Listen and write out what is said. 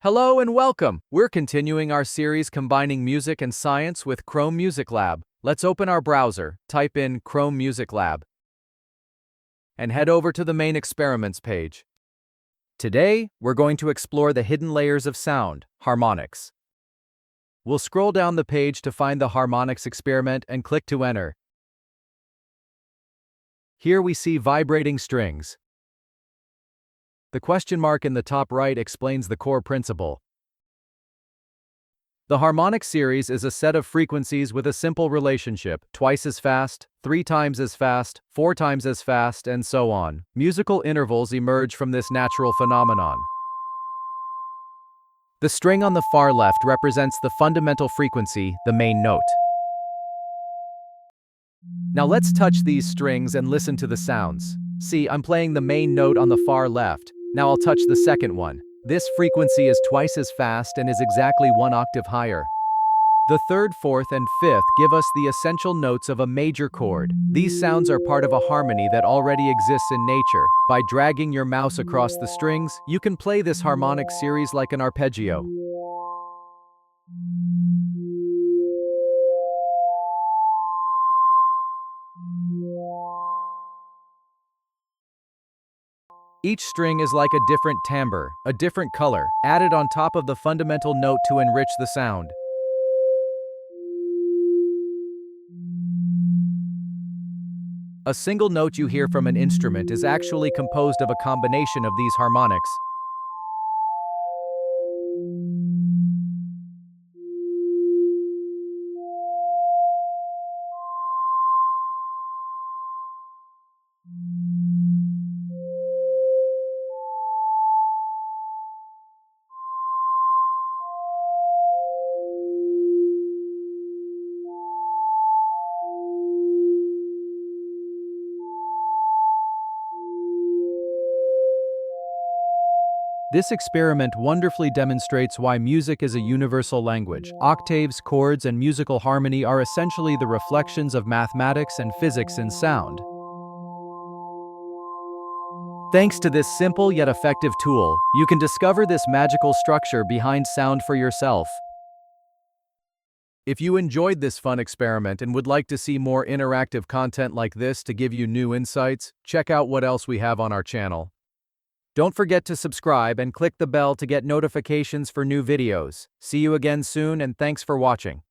Hello and welcome! We're continuing our series combining music and science with Chrome Music Lab. Let's open our browser, type in Chrome Music Lab, and head over to the main experiments page. Today, we're going to explore the hidden layers of sound, harmonics. We'll scroll down the page to find the harmonics experiment and click to enter. Here we see vibrating strings. The question mark in the top right explains the core principle. The harmonic series is a set of frequencies with a simple relationship: twice as fast, 3 times as fast, 4 times as fast, and so on. Musical intervals emerge from this natural phenomenon. The string on the far left represents the fundamental frequency, the main note. Now let's touch these strings and listen to the sounds. See, I'm playing the main note on the far left. Now I'll touch the second one. This frequency is twice as fast and is exactly 1 octave higher. The third, fourth, and fifth give us the essential notes of a major chord. These sounds are part of a harmony that already exists in nature. By dragging your mouse across the strings, you can play this harmonic series like an arpeggio. Each string is like a different timbre, a different color, added on top of the fundamental note to enrich the sound. A single note you hear from an instrument is actually composed of a combination of these harmonics. This experiment wonderfully demonstrates why music is a universal language. Octaves, chords, and musical harmony are essentially the reflections of mathematics and physics in sound. Thanks to this simple yet effective tool, you can discover this magical structure behind sound for yourself. If you enjoyed this fun experiment and would like to see more interactive content like this to give you new insights, check out what else we have on our channel. Don't forget to subscribe and click the bell to get notifications for new videos. See you again soon, and thanks for watching.